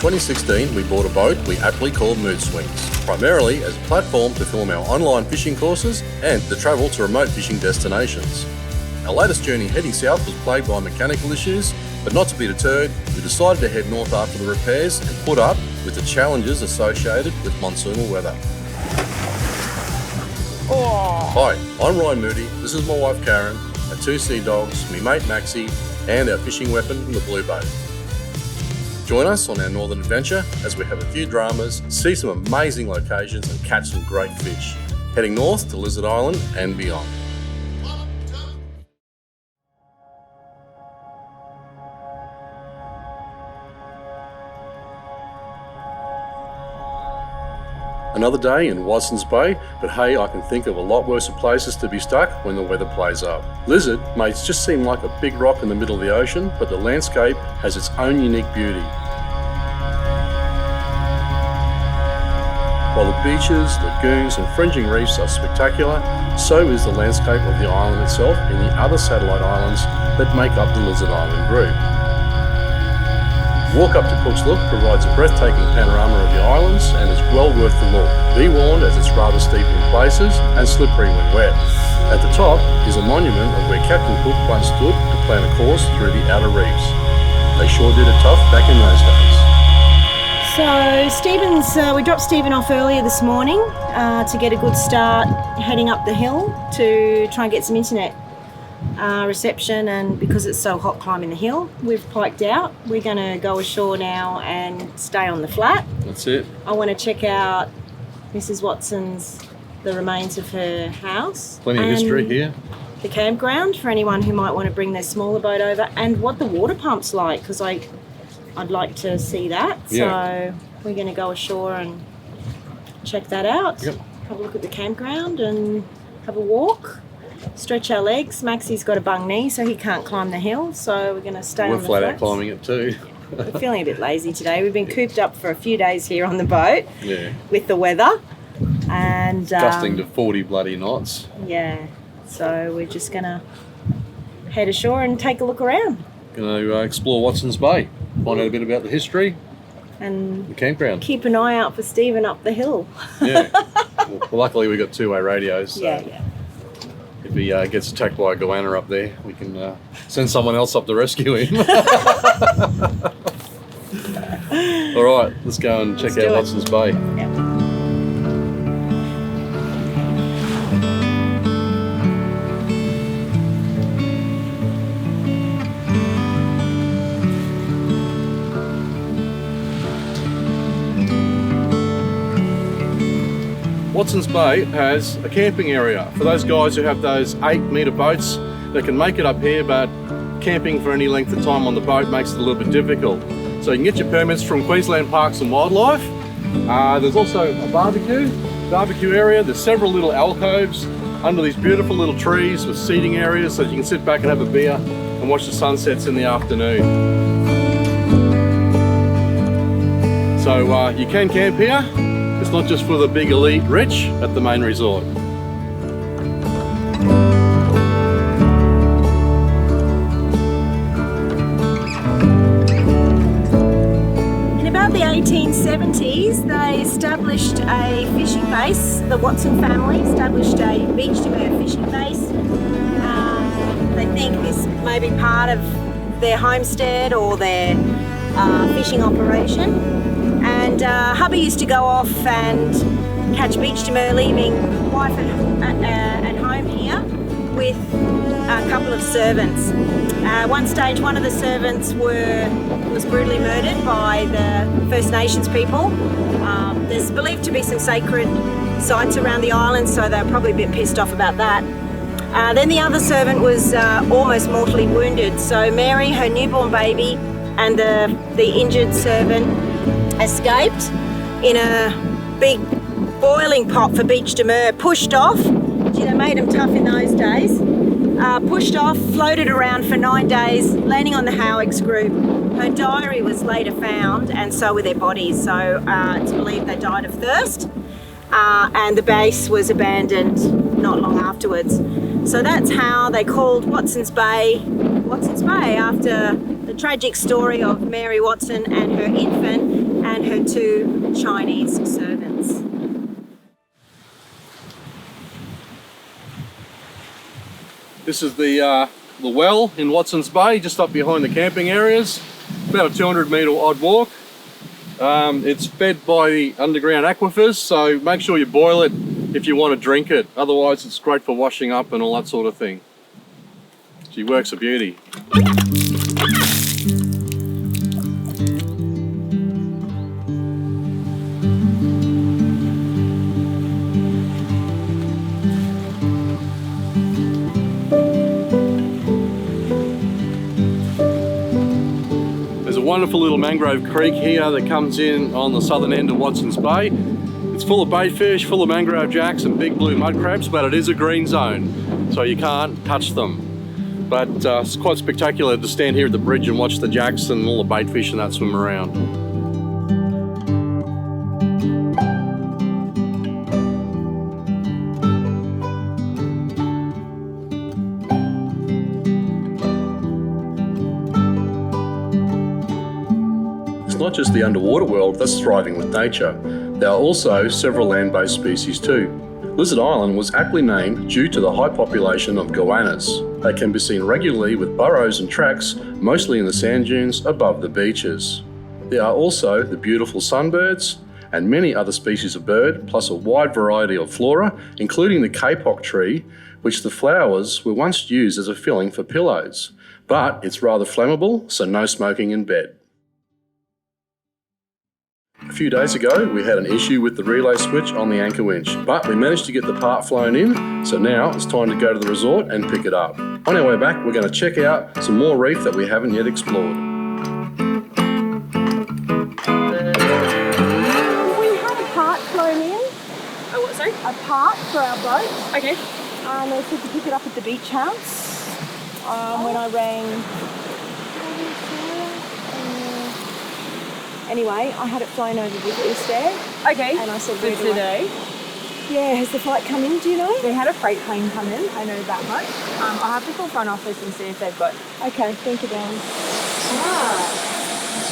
2016, we bought a boat we aptly called Mood Swings, primarily as a platform to film our online fishing courses and to travel to remote fishing destinations. Our latest journey heading south was plagued by mechanical issues, but not to be deterred, we decided to head north after the repairs and put up with the challenges associated with monsoonal weather. Hi, I'm Ryan Moody, this is my wife Karen, our two sea dogs, me mate Maxie, and our fishing weapon, the blue boat. Join us on our northern adventure as we have a few dramas, see some amazing locations and catch some great fish, heading north to Lizard Island and beyond. Another day in Watson's Bay, but hey, I can think of a lot worse places to be stuck when the weather plays up. Lizard may just seem like a big rock in the middle of the ocean, but the landscape has its own unique beauty. While the beaches, lagoons and fringing reefs are spectacular, so is the landscape of the island itself and the other satellite islands that make up the Lizard Island group. Walk up to Cook's Look provides a breathtaking panorama of the islands and is well worth the look. Be warned as it's rather steep in places and slippery when wet. At the top is a monument of where Captain Cook once stood to plan a course through the outer reefs. They sure did it tough back in those days. So we dropped Stephen off earlier this morning to get a good start heading up the hill to try and get some internet reception, and because it's so hot climbing the hill, we've piked out. We're going to go ashore now and stay on the flat. That's it. I want to check out Mrs. Watson's, the remains of her house. Plenty of history here. The campground for anyone who might want to bring their smaller boat over, and what the water pump's like, because I'd like to see that. Yeah. So we're going to go ashore and check that out. Yep. Have a look at the campground and have a walk. Stretch our legs. Maxie's got a bung knee, so he can't climb the hill, so we're going to stay on the We're flat out flats. climbing it too. We're feeling a bit lazy today. We've been cooped up for a few days here on the boat with the weather. And Gusting to 40 bloody knots. Yeah, so we're just going to head ashore and take a look around. Going to explore Watson's Bay, find out a bit about the history, and the campground. Keep an eye out for Stephen up the hill. Yeah. Well, luckily we got two-way radios. So Yeah. if he gets attacked by a goanna up there, we can send someone else up to rescue him. All right, let's go and check out Watson's Bay. Yep. Watson's Bay has a camping area for those guys who have those 8-metre boats that can make it up here, but camping for any length of time on the boat makes it a little bit difficult. So you can get your permits from Queensland Parks and Wildlife. There's also a barbecue area. There's several little alcoves under these beautiful little trees with seating areas so you can sit back and have a beer and watch the sunsets in the afternoon. So you can camp here. It's not just for the big elite rich at the main resort. In about the 1870s, they established a fishing base. The Watson family established a 𝗘𝗢𝗧𝗏 fishing base. They think this may be part of their homestead or their fishing operation. And hubby used to go off and catch 𝗘𝗢𝗧𝗏, leaving wife at home here with a couple of servants. One stage, one of the servants was brutally murdered by the First Nations people. There's believed to be some sacred sites around the island, so they're probably a bit pissed off about that. Then the other servant was almost mortally wounded. So Mary, her newborn baby, and the injured servant escaped in a big boiling pot for 𝗘𝗢𝗧𝗏, pushed off. They made them tough in those days. Pushed off, floated around for 9 days, landing on the 𝗷𝗥 group. Her diary was later found, and so were their bodies. So it's believed they died of thirst, and the base was abandoned not long afterwards. So that's how they called Watson's Bay after the tragic story of Mary Watson and her infant and her 2 Chinese servants. This is the well in Watson's Bay, just up behind the camping areas. About a 200-metre odd walk. It's fed by the underground aquifers, so make sure you boil it if you want to drink it. Otherwise, it's great for washing up and all that sort of thing. She works a beauty. Wonderful little mangrove creek here that comes in on the southern end of Watson's Bay. It's full of bait fish, full of mangrove jacks and big blue mud crabs, but it is a green zone, so you can't touch them. But it's quite spectacular to stand here at the bridge and watch the jacks and all the bait fish and that swim around. It's not just the underwater world that's thriving with nature. There are also several land-based species too. Lizard Island was aptly named due to the high population of goannas. They can be seen regularly with burrows and tracks, mostly in the sand dunes above the beaches. There are also the beautiful sunbirds and many other species of bird, plus a wide variety of flora, including the kapok tree, which the flowers were once used as a filling for pillows. But it's rather flammable, so no smoking in bed. A few days ago, we had an issue with the relay switch on the anchor winch, but we managed to get the part flown in, so now it's time to go to the resort and pick it up. On our way back, we're going to check out some more reef that we haven't yet explored. We had a part flown in. Oh, what, sorry? A part for our boat. Okay. And they said to pick it up at the beach house. When I rang. Anyway, I had it flown over with Easter. Okay. And I said, for today. Yeah, has the flight come in, do you know? They had a freight plane come in, I know that much. I'll have to call front office and see if they've got... Okay, thank you, Dan.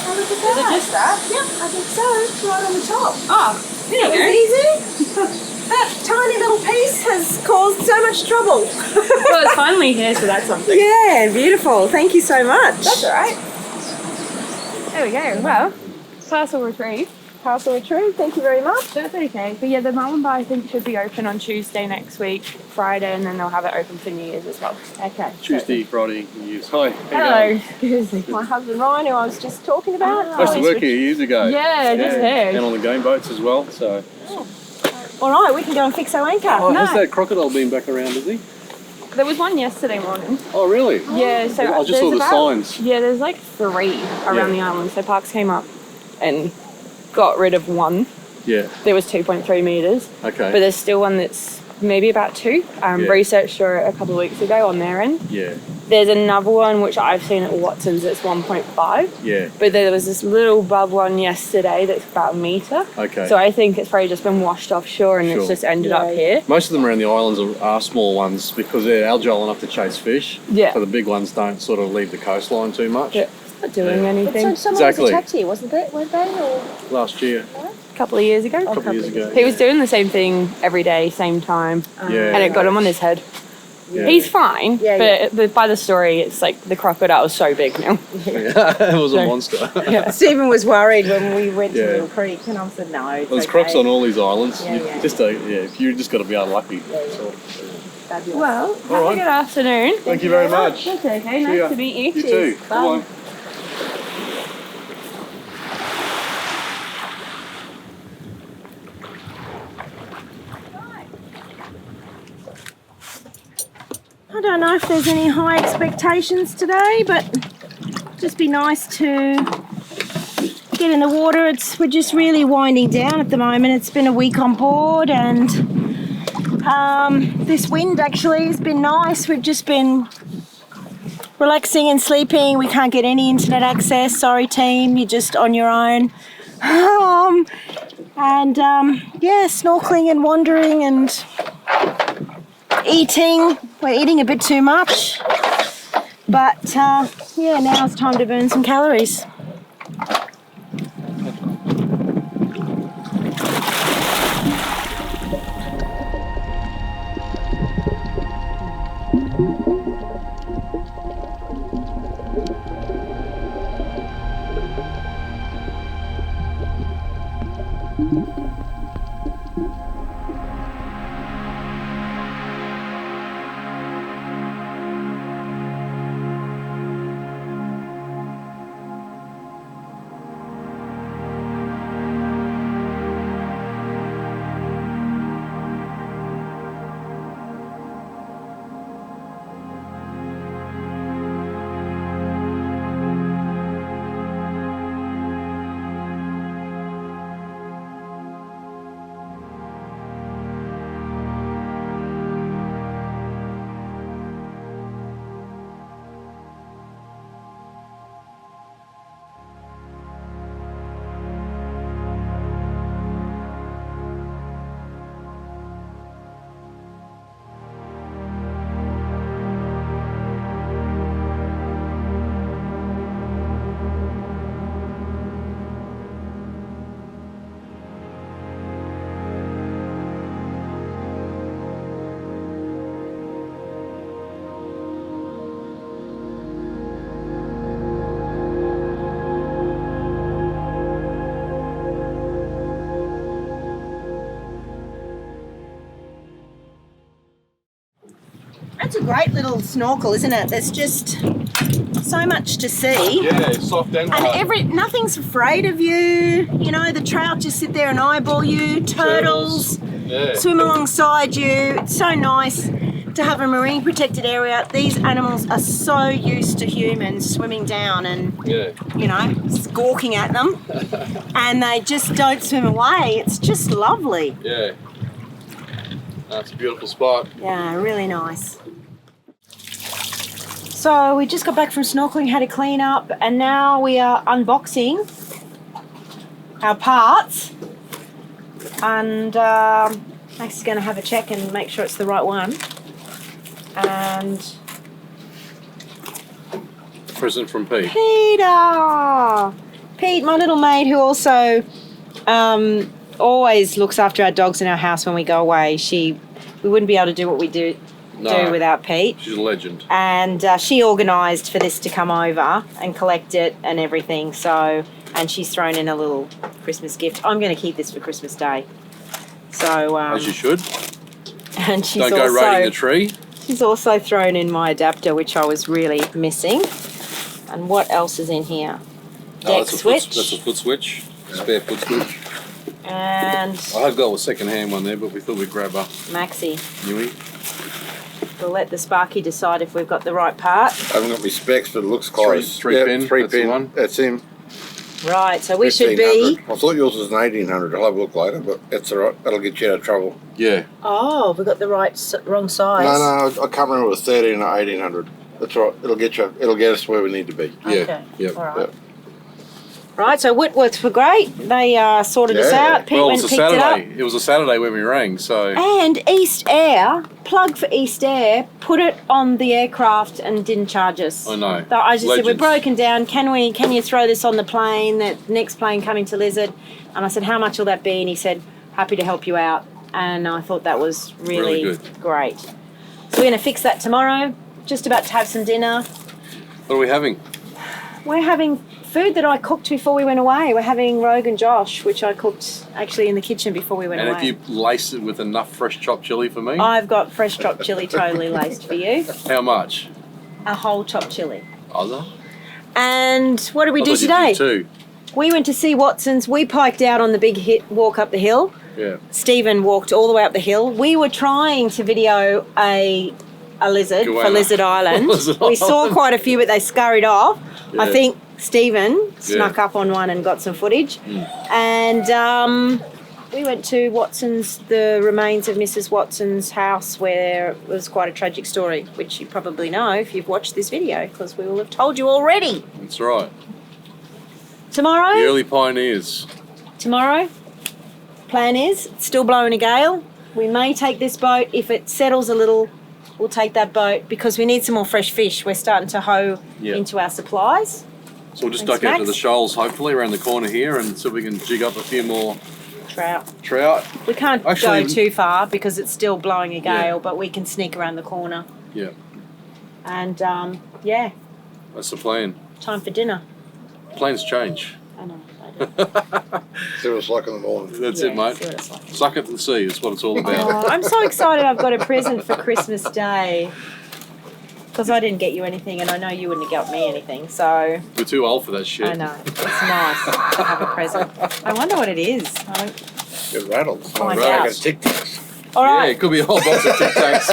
How look at Is it just that? Yep, I think so. It's right on the top. Oh, there you go. Easy. That tiny little piece has caused so much trouble. Well, it's finally here, so that's something. Yeah, beautiful. Thank you so much. That's all right. There we go. Well, parcel retrieved. Parcel retrieved. Thank you very much. That's okay. But yeah, the Mullen Bar I think should be open on Tuesday next week, Friday, and then they'll have it open for New Year's as well. Okay. Tuesday, Friday, New Year's. Hi. Hello. My husband Ryan, who I was just talking about. I used to work here years ago. Yeah, just heard. And on the game boats as well, so. All right, we can go and fix our anchor. Oh, has that crocodile been back around, has he? There was one yesterday morning. Oh, really? Yeah, so I just saw the signs. Yeah, there's like 3 around the island. So Parks came up and got rid of one. Yeah. There was 2.3 metres. Okay. But there's still one that's maybe about 2. Researched for it a couple of weeks ago on their end. Yeah. There's another one which I've seen at Watson's that's 1.5. Yeah. But there was this little bub one yesterday that's about a metre. Okay. So I think it's probably just been washed offshore and it's just ended up here. Most of them around the islands are small ones because they're agile enough to chase fish. Yeah. So the big ones don't sort of leave the coastline too much. Yeah. Not doing anything. So someone was attacked here, wasn't it? Weren't they? Or? Last year. A couple of years ago. A couple of years ago. He was doing the same thing every day, same time. Yeah. And it got him on his head. Yeah. He's fine, Yeah, but by the story, it's like the crocodile is so big now. It was a monster. Yeah. Stephen was worried when we went Yeah. to Little Creek, and I said, no, it's There's okay. crocs on all these islands. Yeah, yeah. You just got to be unlucky. That's all. Fabulous. Well, have right. a good afternoon. Thank you very much. That's okay. See ya. Nice to meet you. You too. Bye. Bye. I don't know if there's any high expectations today, but just be nice to get in the water. We're just really winding down at the moment. It's been a week on board, and this wind actually has been nice. We've just been relaxing and sleeping. We can't get any internet access. Sorry team, you're just on your own. Yeah, snorkeling and wandering and eating. We're eating a bit too much. But yeah, now it's time to burn some calories. That's a great little snorkel, isn't it? There's just so much to see. Yeah, it's soft and hard. Nothing's afraid of you. You know, the trout just sit there and eyeball you. Turtles swim alongside you. It's so nice to have a marine protected area. These animals are so used to humans swimming down and, you know, squawking at them. And they just don't swim away. It's just lovely. Yeah. That's a beautiful spot. Yeah, really nice. So we just got back from snorkeling, had a clean up, and now we are unboxing our parts. And Max is going to have a check and make sure it's the right one. And Present from Pete. Peter! Pete, my little maid, who also always looks after our dogs in our house when we go away. We wouldn't be able to do what we do without Pete. She's a legend. And she organised for this to come over and collect it and everything. So, and she's thrown in a little Christmas gift. I'm going to keep this for Christmas Day. So as you should. And she's Don't go raiding the tree. She's also thrown in my adapter, which I was really missing. And what else is in here? Deck switch. That's a foot switch. Spare foot switch. And I have got a second-hand one there, but we thought we'd grab a Maxi. newie. We'll let the Sparky decide if we've got the right part. I haven't got my specs, but it looks close. Three pin. Three That's pin. the one. That's him. Right, so we should be... I thought yours was an 1800. I'll have a look later, but that's all right. That'll get you out of trouble. Yeah. Oh, we got the wrong size. No, I can't remember if it was 13 or 1800. That's all right. It'll get us where we need to be. Okay. Yeah. All right. Yep. Right, so Whitworths were great. They sorted us out. Pete went and picked it up. It was a Saturday when we rang, so... And East Air, plug for East Air, put it on the aircraft and didn't charge us. I know. So I just said, we're Legends. broken down. Can you throw this on the plane, the next plane coming to Lizard? And I said, how much will that be? And he said, happy to help you out. And I thought that was really good. great. So we're going to fix that tomorrow. Just about to have some dinner. What are we having? We're having food that I cooked before we went away. We're having Rogan Josh, which I cooked actually in the kitchen before we went away. And if you lace it with enough fresh chopped chilli for me? I've got fresh chopped chilli totally laced for you. How much? A whole chopped chilli. Other? And what did we do I thought you today? did too. We went to see Watson's. We piked out on the big walk up the hill. Yeah. Stephen walked all the way up the hill. We were trying to video a lizard for Lizard Island. We saw quite a few, but they scurried off. Yeah. I think Stephen snuck up on one and got some footage. And we went to Watson's, the remains of Mrs. Watson's house, where it was quite a tragic story, which you probably know if you've watched this video, because we will have told you already. That's right. Tomorrow? The early pioneers. Tomorrow, plan is, it's still blowing a gale. We may take this boat if it settles a little we'll take that boat because we need some more fresh fish. We're starting to hoe Yeah. into our supplies. So we'll just Thanks, duck out to Max. the shoals, hopefully, around the corner here and see if we can jig up a few more Trout. trout. We can't Actually, go too far because it's still blowing a gale, Yeah. but we can sneak around the corner. Yeah, And yeah, that's the plan. time for dinner. Plans change. I know. I do. See what it's like in the morning. That's Yeah, it, mate. see what it's like. Suck it and see is what it's all about. Oh, I'm so excited I've got a present for Christmas Day. Because I didn't get you anything and I know you wouldn't have got me anything, so We're too old for that shit. I know. It's nice to have a present. I wonder what it is. It rattles. Find Like out. a tic-tacs. All Yeah, right. it could be a whole box of Tic Tacs.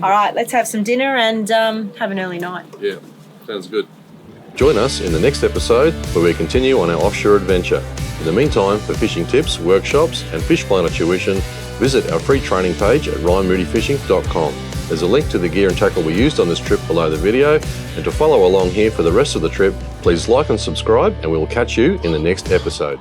All right, let's have some dinner and have an early night. Yeah, sounds good. Join us in the next episode where we continue on our offshore adventure. In the meantime, for fishing tips, workshops and fish planner tuition, visit our free training page at ryanmoodyfishing.com. There's a link to the gear and tackle we used on this trip below the video, and to follow along here for the rest of the trip, please like and subscribe, and we will catch you in the next episode.